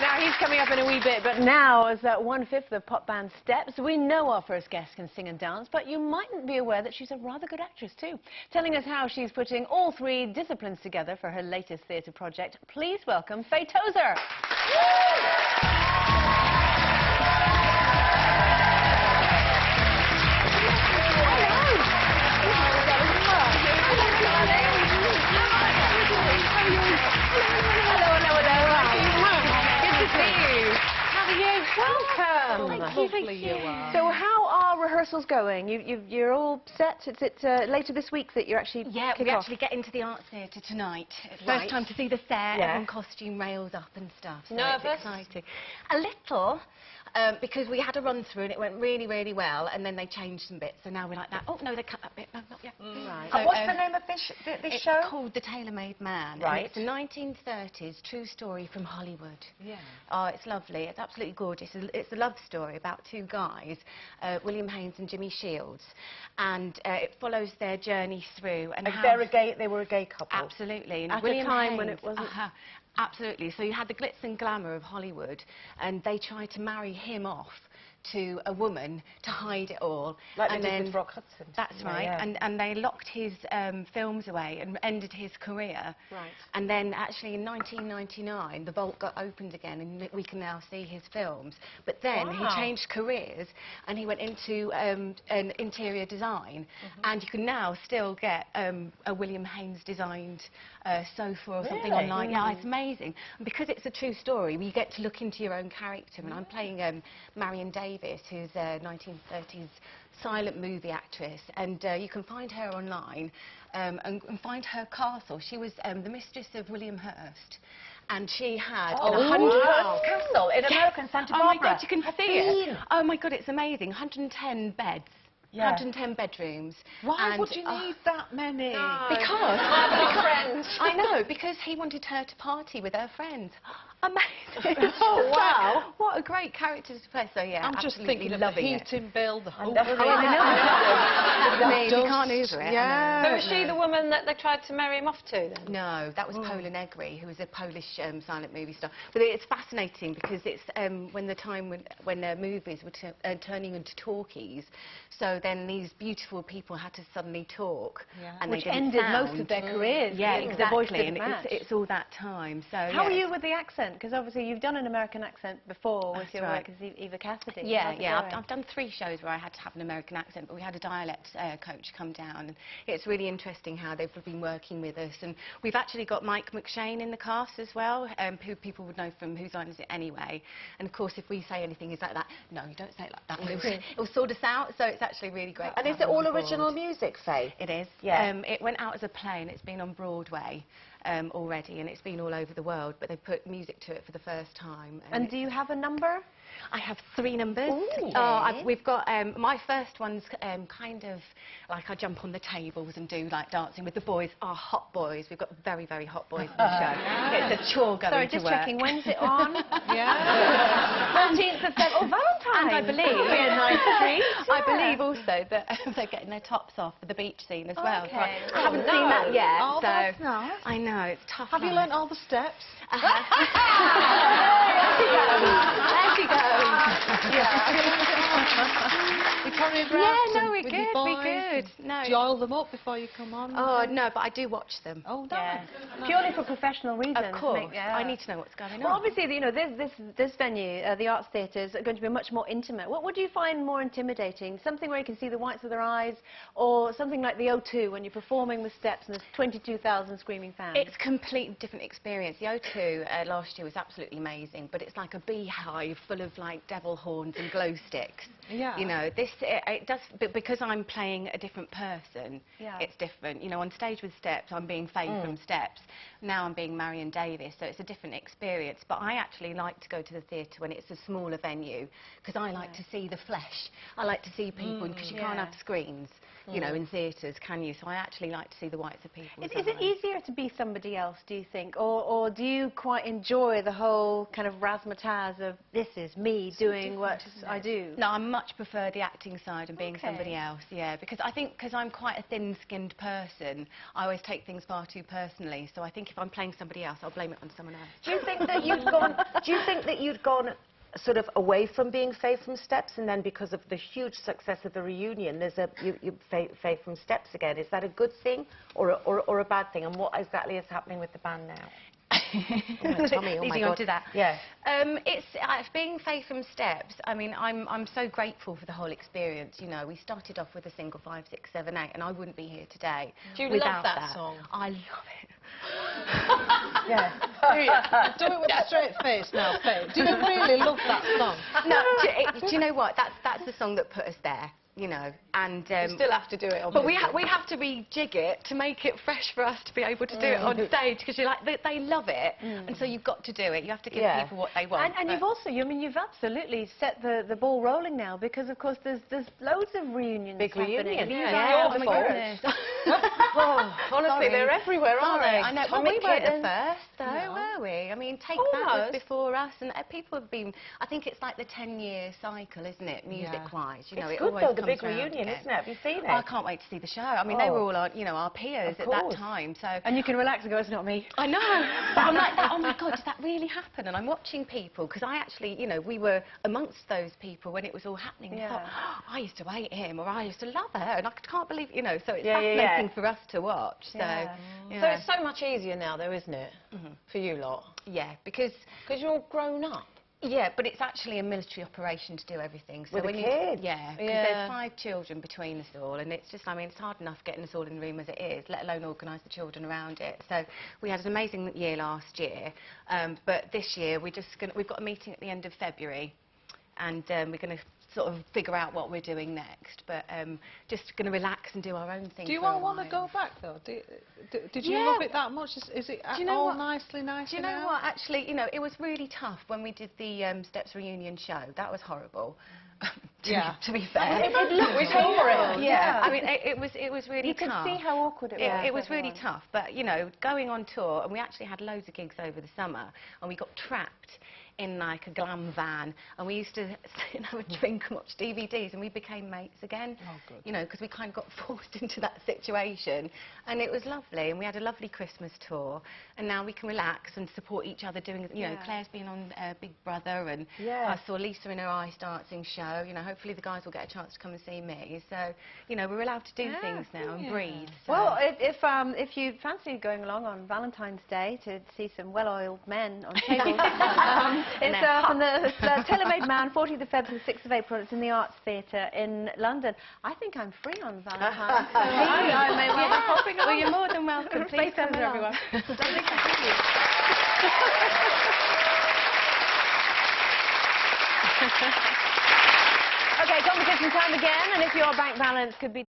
Now, he's coming up in a wee bit, but now, as 1/5 of pop band Steps, we know our first guest can sing and dance, but you mightn't be aware that she's a rather good actress, too. Telling us how she's putting all three disciplines together for her latest theatre project, please welcome Faye Tozer. Welcome. Lovely you are. So how are rehearsals going? You're all set? It's later this week that you're actually we actually get into the Arts Theatre tonight. First time to see the set, and costume rails up and stuff. So it's exciting. A little. Because we had a run through and it went really, really well, and then they changed some bits, so now we're like that. Oh no, they cut that bit. No, not yet. Right. So, and what's the name of this show? It's called The Tailor-Made Man. Right. And it's a 1930s true story from Hollywood. Yeah. Oh, it's lovely. It's absolutely gorgeous. It's a love story about two guys, William Haynes and Jimmy Shields, and it follows their journey through. And how they were a gay couple. Absolutely. And At William a time Haynes, when it wasn't. Absolutely. So you had the glitz and glamour of Hollywood, and they tried to marry him off to a woman to hide it all. Like and they then did with Rock Hudson. That's right. Yeah. And they locked his films away and ended his career. Right. And then actually in 1999, the vault got opened again, and we can now see his films. But then he changed careers, and he went into an interior design, and you can now still get a William Haynes designed sofa or something online. Yeah, it's amazing. And because it's a true story, you get to look into your own character. And I'm playing Marion Davis, who's a 1930s silent movie actress, and you can find her online and find her castle. She was the mistress of William Hearst, and she had Hearst Castle in American Santa Barbara. Oh my God, you can see it. Oh my God, it's amazing. 110 beds. 110 bedrooms. Why would you need that many? Because I know, because he wanted her to party with her friends. Amazing. Oh, wow. What a great character to play. So, yeah, I'm just thinking of the heating bill, the whole thing. You can't Uber it. Yeah. So is she the woman that they tried to marry him off to, then? No, that was Pola Negri, who was a Polish silent movie star. But it's fascinating because it's when movies were turning into talkies, so then these beautiful people had to suddenly talk, and which they didn't ended sound. most of their careers. Yeah, because the voice exactly. didn't And match. it's all that time. So how are you with the accent? Because obviously you've done an American accent before with your work as Eva Cassidy. Yeah. I've done 3 shows where I had to have an American accent, but we had a dialect coach come down, and it's really interesting how they've been working with us. And we've actually got Mike McShane in the cast as well, who people would know from Whose Line Is It Anyway? And of course, if we say anything is like that, no, you don't say it like that. It'll sort us out. So it's actually really great. And is it all original music, Faye? It is. Yeah. It went out as a play, and it's been on Broadway already, and it's been all over the world, but they put music to it for the first time. And do you have a number? I have 3 numbers. Ooh. We've got my first one's kind of like I jump on the tables and do like dancing with the boys. Our hot boys. We've got very, very hot boys in the show. It's a chore going Sorry, to just work. checking. When's it on? 13th of February. Oh, Valentine's. And I believe That'll be a nice treat. I believe also that they're getting their tops off for the beach scene as well. So Okay. I haven't seen that yet. Oh, so that's nice. I know it's tough. Have you learnt all the steps? There she goes. You choreographed we're with good, your boys we're good. No. Do you oil them up before you come on? Oh, no, but I do watch them. Oh, Yeah. nice. Purely for professional reasons. Of course. I need to know what's going on. Well, obviously, you know, this venue, the Arts Theatre, is going to be much more intimate. What would you find more intimidating? Something where you can see the whites of their eyes, or something like the O2 when you're performing the Steps and there's 22,000 screaming fans? It's a completely different experience. The O2 last year was absolutely amazing, but it's like a beehive full of like devil horns and glow sticks. Yeah. You know, this it does, but because I'm playing a different person, it's different. You know, on stage with Steps, I'm being Faye from Steps. Now I'm being Marion Davis, so it's a different experience. But I actually like to go to the theatre when it's a smaller venue, because I like to see the flesh. I like to see people, because you can't have screens, you know, in theatres, can you? So I actually like to see the whites of people. Is it easier to be somebody else, do you think? Or do you quite enjoy the whole kind of razzmatazz of, this is me doing what I do? No, I much prefer the acting acting side and being somebody else, yeah. Because I think, because I'm quite a thin-skinned person, I always take things far too personally. So I think if I'm playing somebody else, I'll blame it on someone else. Do you think that you'd gone sort of away from being Faye from Steps, and then because of the huge success of the reunion, there's Faye from Steps again? Is that a good thing or a bad thing? And what exactly is happening with the band now? Tommy, oh my God. To that. Yeah. It's being Faye from Steps. I mean, I'm so grateful for the whole experience. You know, we started off with a single 5, 6, 7, 8, and I wouldn't be here today. Do you without love that song? I love it. Yeah. Do it with a straight face now, Faye. Do you really love that song? No, do you know what? That's the song that put us there. You know, and you still have to do it, but obviously. we have to rejig it to make it fresh for us to be able to do it on stage, because you're like, they love it, and so you've got to do it. You have to give people what they want. And you've also, I mean, you've absolutely set the ball rolling now, because of course there's loads of reunions happening. Yeah. Oh my goodness. Honestly, they're everywhere, aren't they? I know. Well, we weren't the first, though, were we? I mean, Take That was before us, and people have been. I think it's like the 10-year cycle, isn't it, music-wise? You know, it's it good always though, comes the big round reunion, again. isn't it? Have you seen it? Oh, I can't wait to see the show. I mean, they were all our, our peers at that time. So. And you can relax and go, it's not me. I know. But I'm like, oh my God, did that really happen? And I'm watching people, because I actually, we were amongst those people when it was all happening. And I thought, oh, I used to hate him, or I used to love her, and I can't believe, so it's fascinating for us to watch. So, So it's so much easier now, though, isn't it, for you lot? Yeah, because you're all grown up. Yeah, but it's actually a military operation to do everything. So with the kids? Yeah, because there's 5 children between us all, and it's just, I mean, it's hard enough getting us all in the room as it is, let alone organise the children around it. So we had an amazing year last year, but this year we've got a meeting at the end of February, and we're going to sort of figure out what we're doing next, but just going to relax and do our own thing. Do you all want to go back, though? Did you love it that much? Is it all nicely nice? Do you know what? Actually, it was really tough when we did the Steps reunion show. That was horrible. To be fair. We paid for it. Yeah. I mean, it was really tough. You can see how awkward it was. It was really tough, but, going on tour, and we actually had loads of gigs over the summer, and we got trapped in like a glam van, and we used to sit and have a drink and watch DVDs, and we became mates again. Oh, good. Because we kind of got forced into that situation, and it was lovely, and we had a lovely Christmas tour, and now we can relax and support each other doing, Claire's been on Big Brother, and I saw Lisa in her ice dancing show. Hopefully the guys will get a chance to come and see me. So, we're allowed to do things now and breathe. So. Well, if you fancy going along on Valentine's Day to see some well-oiled men on tables, it's from the Tailor-Made Man, 14th of February to the 6th of April. It's in the Arts Theatre in London. I think I'm free on Valentine's. I may well be popping on. Well, you're more than welcome. Please come along. Everyone. Lovely to see you. Okay, competition time again, and if your bank balance could be